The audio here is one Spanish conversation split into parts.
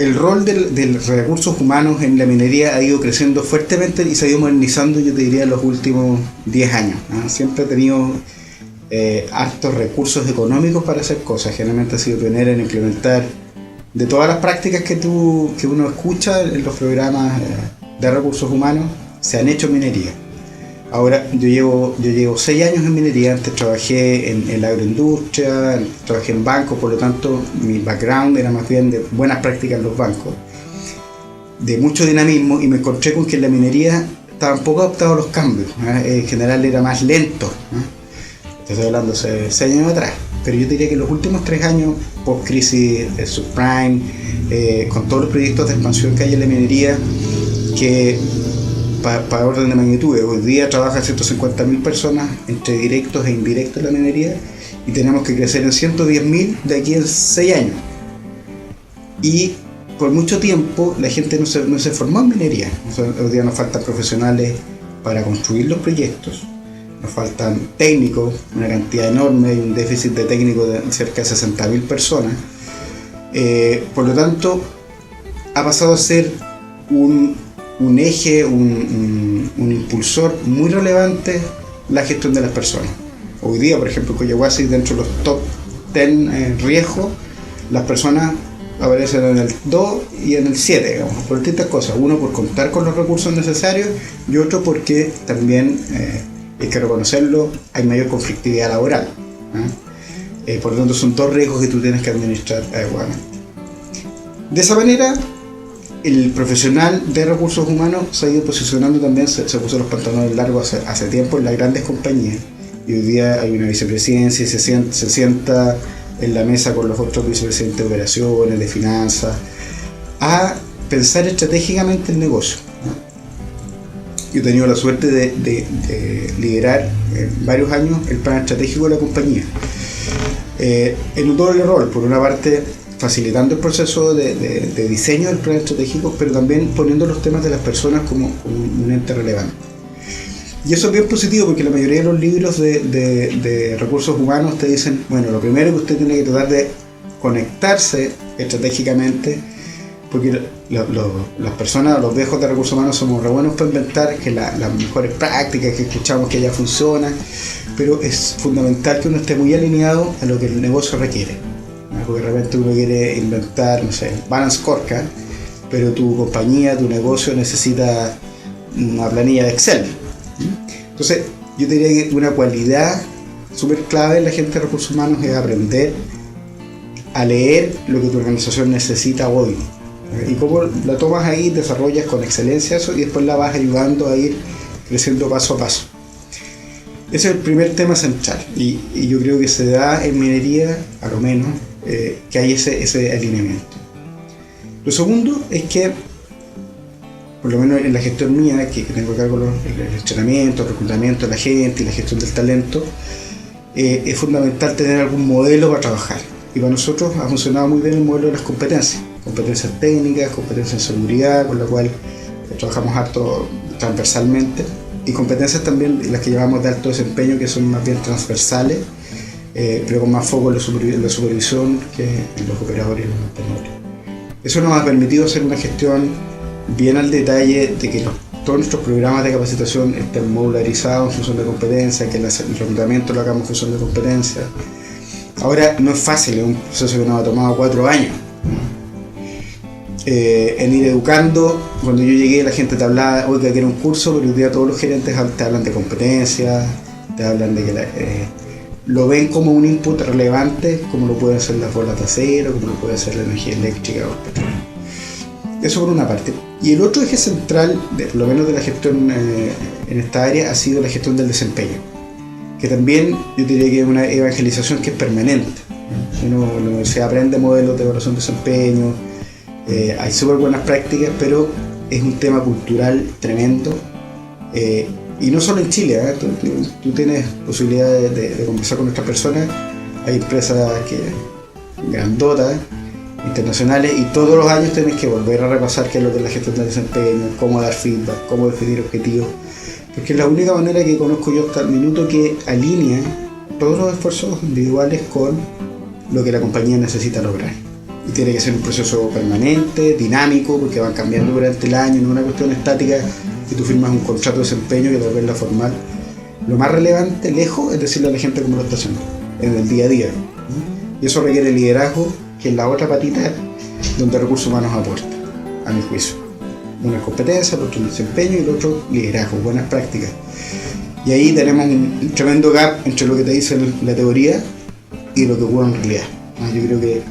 el rol de recursos humanos en la minería ha ido creciendo fuertemente y se ha ido modernizando, yo te diría, en los últimos 10 años. Siempre ha tenido hartos recursos económicos para hacer cosas. Generalmente ha sido pionera en implementar de todas las prácticas que uno escucha en los programas de recursos humanos, se han hecho en minería. Ahora yo llevo 6 años en minería. Antes trabajé en la agroindustria, trabajé en bancos, por lo tanto mi background era más bien de buenas prácticas en los bancos, de mucho dinamismo, y me encontré con que en la minería estaban poco adaptados a los cambios. En general era más lento. Te estoy hablando hace 6 años atrás, pero yo diría que en los últimos 3 años, post crisis, subprime, con todos los proyectos de expansión que hay en la minería, que para orden de magnitud, hoy día trabajan 150.000 personas entre directos e indirectos en la minería, y tenemos que crecer en 110.000 de aquí en 6 años. Y por mucho tiempo la gente no se formó en minería. Hoy día nos faltan profesionales para construir los proyectos, nos faltan técnicos, una cantidad enorme, y un déficit de técnicos de cerca de 60.000 personas. Por lo tanto, ha pasado a ser un eje, un impulsor muy relevante la gestión de las personas. Hoy día, por ejemplo, Collahuasi, dentro de los top 10 riesgos, las personas aparecen en el 2 y en el 7, digamos, por distintas cosas. Uno, por contar con los recursos necesarios, y otro porque también, hay que reconocerlo, hay mayor conflictividad laboral. Por lo tanto, son 2 riesgos que tú tienes que administrar adecuadamente. De esa manera, el profesional de recursos humanos se ha ido posicionando también, se puso los pantalones largos hace tiempo en las grandes compañías, y hoy día hay una vicepresidencia y se sienta en la mesa con los otros vicepresidentes de operaciones, de finanzas, a pensar estratégicamente el negocio. Yo he tenido la suerte de liderar varios años el plan estratégico de la compañía, en un doble rol. Por una parte, facilitando el proceso de diseño del plan estratégico, pero también poniendo los temas de las personas como un ente relevante. Y eso es bien positivo, porque la mayoría de los libros de recursos humanos te dicen, bueno, lo primero que usted tiene que tratar de conectarse estratégicamente, porque las personas, los viejos de recursos humanos, somos re buenos para inventar que las mejores prácticas que escuchamos que ya funcionan, pero es fundamental que uno esté muy alineado a lo que el negocio requiere. Porque de repente uno quiere inventar, no sé, balance scorecard, pero tu compañía, tu negocio necesita una planilla de Excel. Entonces, yo diría que una cualidad súper clave en la gente de recursos humanos es aprender a leer lo que tu organización necesita hoy. Y cómo la tomas ahí, desarrollas con excelencia eso, y después la vas ayudando a ir creciendo paso a paso. Ese es el primer tema central, y yo creo que se da en minería, a lo menos, que hay ese alineamiento. Lo segundo es que, por lo menos en la gestión mía, que tengo a cargo el entrenamiento, el reclutamiento de la gente y la gestión del talento, es fundamental tener algún modelo para trabajar. Y para nosotros ha funcionado muy bien el modelo de las competencias técnicas, competencias en seguridad, con la cual trabajamos harto transversalmente, y competencias también las que llevamos de alto desempeño, que son más bien transversales, pero con más foco en la supervisión que en los operadores y los mantenedores. Eso nos ha permitido hacer una gestión bien al detalle de que todos nuestros programas de capacitación estén modularizados en función de competencias, que el reclutamiento lo hagamos en función de competencias. Ahora no es fácil, es un proceso que nos ha tomado 4 años. En ir educando, cuando yo llegué la gente te hablaba, oiga, que era un curso, pero hoy día todos los gerentes te hablan de competencias, te hablan de que lo ven como un input relevante, como lo pueden ser las bolas de acero, como lo puede ser la energía eléctrica o el petróleo. Eso por una parte. Y el otro eje central, por lo menos de la gestión en esta área, ha sido la gestión del desempeño, que también yo diría que es una evangelización que es permanente. Uno en la universidad aprende modelos de evaluación de desempeño, hay súper buenas prácticas, pero es un tema cultural tremendo, y no solo en Chile. Tú tienes posibilidad de conversar con nuestras personas. Hay empresas grandotas, internacionales, y todos los años tienes que volver a repasar qué es lo que es la gestión del desempeño, cómo dar feedback, cómo definir objetivos, porque es la única manera que conozco yo hasta el minuto que alinea todos los esfuerzos individuales con lo que la compañía necesita lograr. y tiene que ser un proceso permanente, dinámico, porque van cambiando durante el año, no una cuestión estática que tú firmas un contrato de desempeño que tal vez la formal. Lo más relevante, lejos, es decirle a la gente cómo lo está haciendo, en el día a día. Y eso requiere liderazgo, que es la otra patita donde recursos humanos aporta, a mi juicio. Una es competencia, el otro es desempeño y el otro liderazgo, buenas prácticas. Y ahí tenemos un tremendo gap entre lo que te dice la teoría y lo que ocurre en realidad. Yo creo que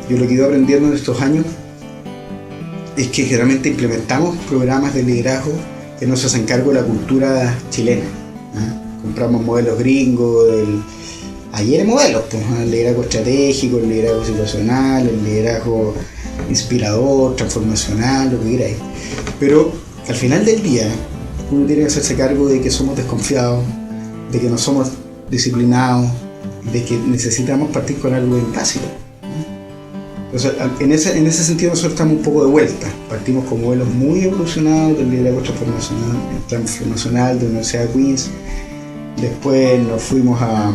yo lo que he ido aprendiendo en estos años es que generalmente implementamos programas de liderazgo que no se hacen cargo de la cultura chilena. Compramos modelos gringos, ayer modelos, pues, el liderazgo estratégico, el liderazgo situacional, el liderazgo inspirador, transformacional, lo que queráis. Pero al final del día uno tiene que hacerse cargo de que somos desconfiados, de que no somos disciplinados, de que necesitamos partir con algo bien básico. Entonces, en ese sentido nosotros estamos un poco de vuelta. Partimos con modelos muy evolucionados del liderazgo transformacional de la Universidad de Queens. Después nos fuimos a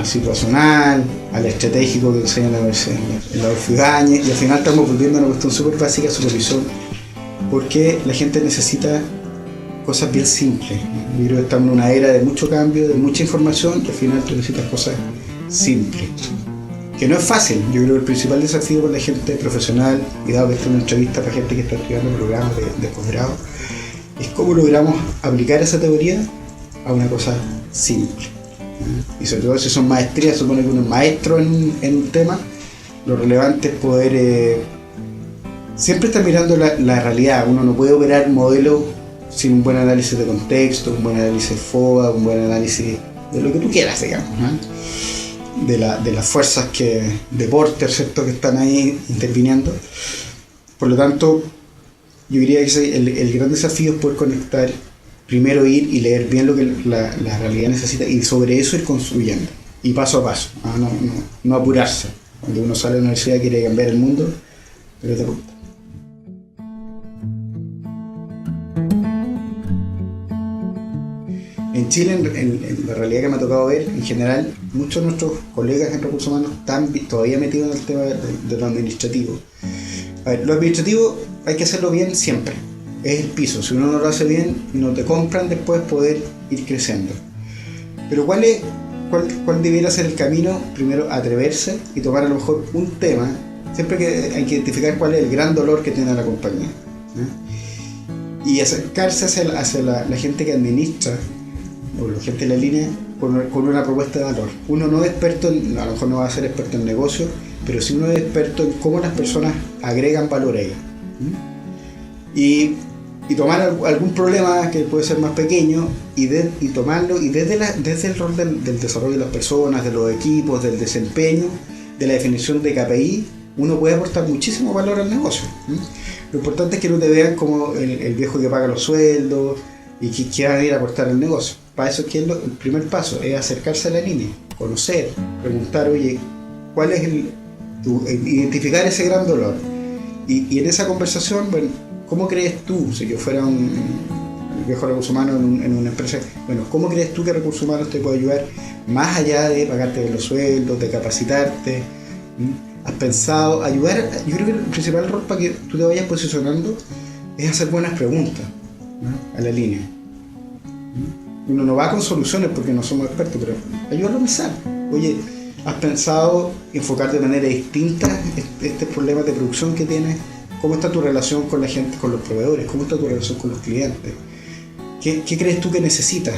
situacional, al estratégico que enseña la Universidad de Ibáñez, y al final estamos volviendo a una cuestión súper básica de supervisión, porque la gente necesita cosas bien simples. Yo creo que estamos en una era de mucho cambio, de mucha información, y al final tú necesitas cosas simples. Que no es fácil. Yo creo que el principal desafío para la gente profesional, y dado que esta es una entrevista para gente que está estudiando programas de posgrado, es cómo logramos aplicar esa teoría a una cosa simple. Y sobre todo si son maestrías, supone que uno es maestro en un tema, lo relevante es poder siempre estar mirando la realidad. Uno no puede operar modelos sin un buen análisis de contexto, un buen análisis de FODA, un buen análisis de lo que tú quieras, digamos, de las fuerzas de Porter, ¿cierto?, que están ahí interviniendo. Por lo tanto, yo diría que el gran desafío es poder conectar, primero ir y leer bien lo que la realidad necesita y sobre eso ir construyendo, y paso a paso, no apurarse. Cuando uno sale de la universidad quiere cambiar el mundo, pero te gusta. En Chile, en la realidad que me ha tocado ver, en general, muchos de nuestros colegas en recursos humanos están todavía metidos en el tema de lo administrativo. A ver, lo administrativo hay que hacerlo bien siempre. Es el piso. Si uno no lo hace bien, no te compran después poder ir creciendo. Pero ¿cuál debiera ser el camino? Primero, atreverse y tomar a lo mejor un tema. Siempre que hay que identificar cuál es el gran dolor que tiene la compañía, y acercarse hacia la gente que administra, o la gente de la línea, con una propuesta de valor. Uno no es experto, a lo mejor no va a ser experto en negocio, pero sí uno es experto en cómo las personas agregan valor a ella. Y tomar algún problema que puede ser más pequeño y tomarlo, y desde el rol del desarrollo de las personas, de los equipos, del desempeño, de la definición de KPI, uno puede aportar muchísimo valor al negocio. Lo importante es que no te vean como el viejo que paga los sueldos y que quieran ir a aportar al negocio. Para eso es el primer paso, es acercarse a la línea, conocer, preguntar, oye, ¿cuál es identificar ese gran dolor? Y en esa conversación, bueno, ¿cómo crees tú, si yo fuera un viejo recurso humano en una empresa, bueno, ¿cómo crees tú que recursos humanos te puede ayudar más allá de pagarte los sueldos, de capacitarte? ¿Has pensado ayudar? Yo creo que el principal rol para que tú te vayas posicionando es hacer buenas preguntas, a la línea. Uno no va con soluciones porque no somos expertos, pero ayúdalo a pensar. Oye, ¿has pensado enfocar de manera distinta este problema de producción que tienes? ¿Cómo está tu relación con la gente, con los proveedores? ¿Cómo está tu relación con los clientes? ¿Qué crees tú que necesitas?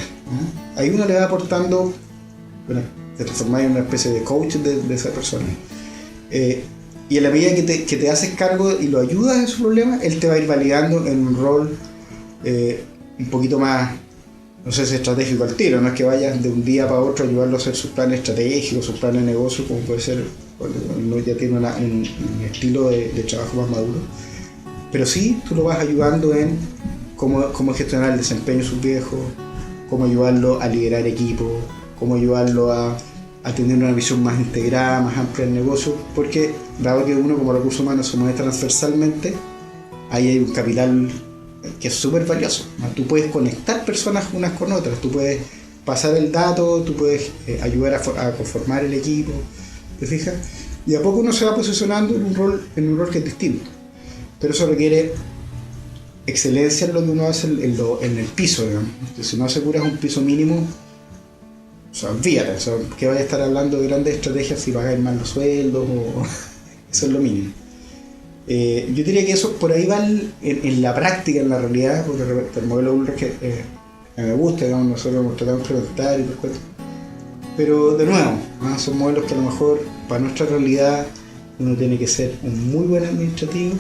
Ahí uno le va aportando, bueno, te transformas en una especie de coach de esa persona. Y en la medida que te haces cargo y lo ayudas en su problema, él te va a ir validando en un rol un poquito más, no sé si estratégico al tiro. No es que vayas de un día para otro a ayudarlo a hacer sus planes estratégicos, sus planes de negocio, como puede ser cuando uno ya tiene un estilo de trabajo más maduro. Pero sí, tú lo vas ayudando en cómo gestionar el desempeño de sus viejos, cómo ayudarlo a liderar equipos, cómo ayudarlo a tener una visión más integrada, más amplia del negocio, porque dado que uno como recurso humano se mueve transversalmente, ahí hay un capital que es súper valioso. Tú puedes conectar personas unas con otras, tú puedes pasar el dato, tú puedes ayudar a conformar el equipo, ¿te fijas? Y a poco uno se va posicionando en un rol que es distinto. Pero eso requiere excelencia en lo que uno hace en el piso, digamos. Si no aseguras un piso mínimo, o sea, olvídate, o sea, que vaya a estar hablando de grandes estrategias si pagáis mal los sueldos, o eso es lo mínimo. Yo diría que eso por ahí va en la práctica, en la realidad, porque el modelo Ulrich me gusta, digamos, nosotros hemos tratado de implementar y todo esto. Pero de nuevo, son modelos que a lo mejor para nuestra realidad uno tiene que ser un muy buen administrativo,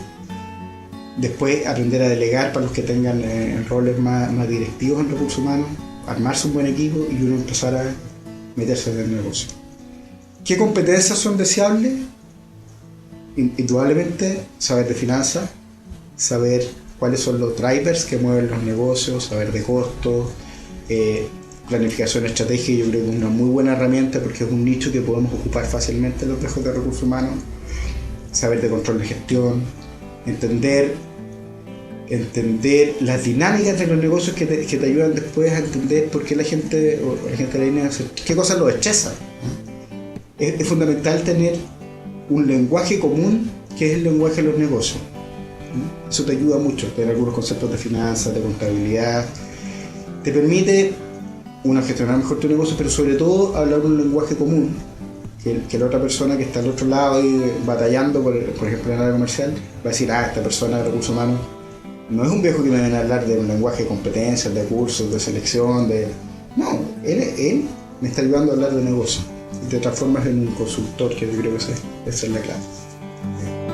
después aprender a delegar para los que tengan roles más directivos en recursos humanos, armarse un buen equipo y uno empezar a meterse en el negocio. ¿Qué competencias son deseables? Indudablemente saber de finanzas, saber cuáles son los drivers que mueven los negocios, saber de costos, planificación estratégica. Yo creo que es una muy buena herramienta porque es un nicho que podemos ocupar fácilmente los viejos de recursos humanos. Saber de control de gestión, entender las dinámicas de los negocios que te ayudan después a entender por qué la gente de la línea hace qué cosas los estresa. Es fundamental tener un lenguaje común que es el lenguaje de los negocios. Eso te ayuda mucho, tener algunos conceptos de finanzas, de contabilidad, te permite gestionar mejor tu negocio, pero sobre todo hablar un lenguaje común que la otra persona que está al otro lado y batallando, por ejemplo en el área comercial, va a decir, esta persona de recursos humanos no es un viejo que me viene a hablar de un lenguaje de competencias, de cursos, de selección, no, él me está ayudando a hablar de negocio y te transformas en un consultor, que yo creo que esa es la clave.